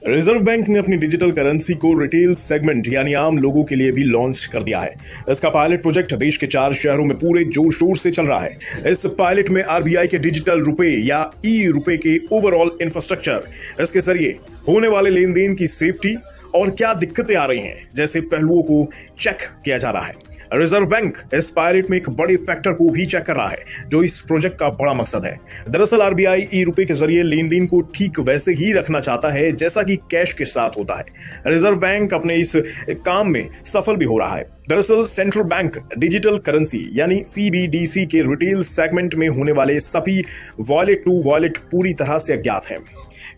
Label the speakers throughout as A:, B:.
A: Reserve bank ने अपनी digital currency को रिटेल सेगमेंट यानी आम लोगों के लिए भी लॉन्च कर दिया है। इसका पायलट प्रोजेक्ट देश के 4 शहरों में पूरे जोर शोर से चल रहा है। इस पायलट में आरबीआई के डिजिटल रुपए या ई रुपए के ओवरऑल इंफ्रास्ट्रक्चर, इसके जरिए होने वाले लेन देन की सेफ्टी और क्या दिक्कतें आ रही हैं जैसे पहलुओं को चेक किया जा रहा है। रिजर्व बैंक इस पायलट में एक बड़े फैक्टर को भी चेक कर रहा है जो इस प्रोजेक्ट का बड़ा मकसद है। दरअसल आरबीआई ई रुपए के जरिए लेन देन को ठीक वैसे ही रखना चाहता है जैसा कि कैश के साथ होता है। रिजर्व बैंक अपने इस काम में सफल भी हो रहा है। दरअसल सेंट्रल बैंक डिजिटल करेंसी यानी सीबीडीसी के रिटेल सेगमेंट में होने वाले सभी वॉलेट टू वॉलेट पूरी तरह से अज्ञात हैं।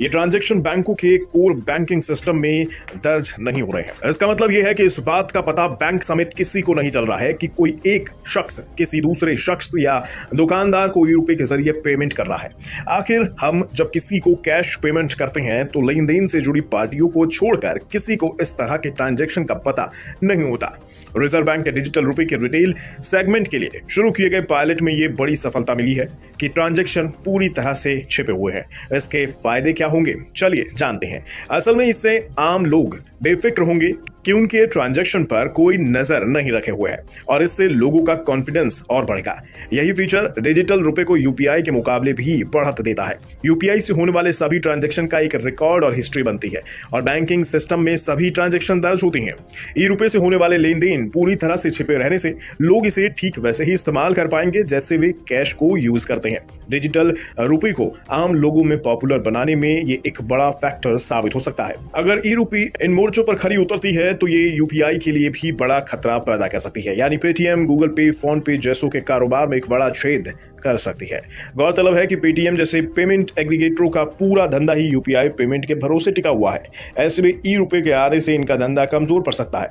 A: ये ट्रांजैक्शन बैंकों के कोर बैंकिंग सिस्टम में दर्ज नहीं हो रहे हैं। इसका मतलब यह है कि इस बात का पता बैंक समेत किसी को नहीं चल रहा है कि कोई एक शख्स किसी दूसरे शख्स या दुकानदार को ई रुपए के जरिए पेमेंट कर रहा है। आखिर हम जब किसी को कैश पेमेंट करते हैं तो लेन देन से जुड़ी पार्टियों को छोड़कर किसी को इस तरह के ट्रांजैक्शन का पता नहीं होता। रिजर्व बैंक के डिजिटल रुपए के रिटेल सेगमेंट के लिए शुरू किए गए पायलट में यह बड़ी सफलता मिली है कि ट्रांजैक्शन पूरी तरह से छिपे हुए हैं। इसके फायदे क्या होंगे, चलिए जानते हैं। असल में इससे आम लोग बेफिक्र होंगे कि उनके ट्रांजैक्शन पर कोई नजर नहीं रखे हुए है और इससे लोगों का कॉन्फिडेंस और बढ़ेगा। यही फीचर डिजिटल रुपए को यूपीआई के मुकाबले भी बढ़त देता है। यूपीआई से होने वाले सभी ट्रांजैक्शन का एक रिकॉर्ड और हिस्ट्री बनती है और बैंकिंग सिस्टम में सभी ट्रांजैक्शन दर्ज होती हैं। ई रुपए से होने वाले लेन देन पूरी तरह से छिपे रहने से लोग इसे ठीक वैसे ही इस्तेमाल कर पाएंगे जैसे वे कैश को यूज करते हैं। डिजिटल रुपए को आम लोगों में पॉपुलर बनाने में ये एक बड़ा फैक्टर साबित हो सकता है। अगर ई रुपए इन मोर्चों पर खरी उतरती है तो ये यूपीआई के लिए भी बड़ा खतरा पैदा कर सकती है, यानी पेटीएम, गूगल पे, फोन पे जैसों के कारोबार में एक बड़ा छेद कर सकती है। गौरतलब है कि पेटीएम जैसे पेमेंट एग्रीगेटरों का पूरा धंधा ही यूपीआई पेमेंट के भरोसे टिका हुआ है। ऐसे में ई रुपए के आने से इनका धंधा कमजोर पड़ सकता है।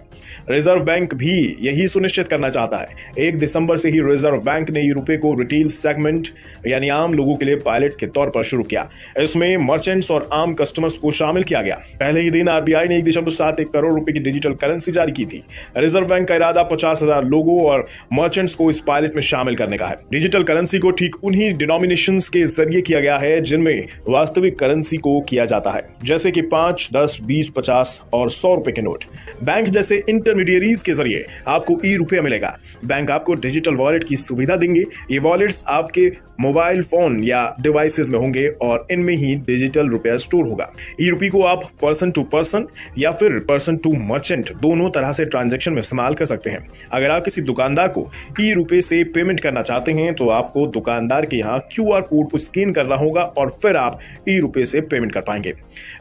A: रिजर्व बैंक भी यही सुनिश्चित करना चाहता है। 1 दिसंबर से ही रिजर्व बैंक ने ई रुपए को रिटेल सेगमेंट यानी आम लोगों के लिए पायलट के तौर पर शुरू किया। इसमें मर्चेंट्स और आम कस्टमर्स को शामिल किया गया। पहले ही दिन आरबीआई ने 1.71 करोड़ रुपए की डिजिटल करेंसी जारी की थी। रिजर्व बैंक का इरादा 50,000 लोगों और मर्चेंट्स को इस पायलट में शामिल करने का है। डिजिटल करेंसी को ठीक उन्हीं डिनोमिनेशंस के जरिए किया गया है जिनमें वास्तविक करेंसी को किया जाता है, जैसे कि 5, 10, 20, 50 और 100 रुपए के नोट। बैंक जैसे इंटरमीडियरीज के जरिए आपको ई रुपया मिलेगा। बैंक आपको डिजिटल वॉलेट की सुविधा देंगे। ये वॉलेट्स आपके मोबाइल फोन या डिवाइसेस में होंगे और इनमें ही डिजिटल रुपया स्टोर होगा। ई रुपये को आप पर्सन टू पर्सन या फिर पर्सन टू मर्चेंट दोनों तरह से ट्रांजैक्शन में इस्तेमाल कर सकते हैं। अगर आप किसी दुकानदार को ई रुपये से पेमेंट करना चाहते हैं तो आपको दुकानदार के यहाँ क्यूआर कोड को स्कैन करना होगा और फिर आप ई रुपये से पेमेंट कर पाएंगे।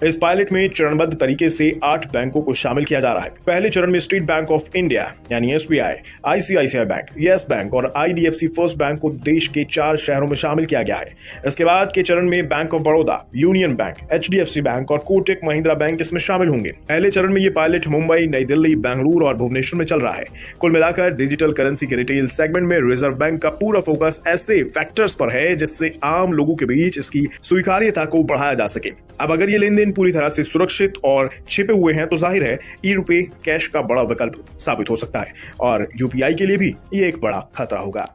A: इस पायलट में चरणबद्ध तरीके से 8 बैंकों को शामिल किया जा रहा है। पहले चरण में स्टेट बैंक ऑफ इंडिया यानी SBI, ICICI bank, yes bank और आईडीएफसी फर्स्ट बैंक को देश के 4 शहरों में शामिल किया गया है। इसके बाद के चरण में bank of Baroda, union bank, HDFC bank और कोटक महिंद्रा बैंक इसमें शामिल होंगे। पहले चरण में ये पायलट मुंबई, नई दिल्ली, बेंगलुरु और भुवनेश्वर में चल रहा है। कुल मिलाकर डिजिटल करेंसी के रिटेल सेगमेंट में रिजर्व बैंक का पूरा फोकस ऐसे फैक्टर्स पर है जिससे आम लोगों के बीच इसकी स्वीकार्यता को बढ़ाया जा सके। अब अगर ये लेन देन पूरी तरह से सुरक्षित और छिपे हुए हैं तो जाहिर है ई रुपए कैश का बड़ा विकल्प साबित हो सकता है और यूपीआई के लिए भी ये एक बड़ा खतरा होगा।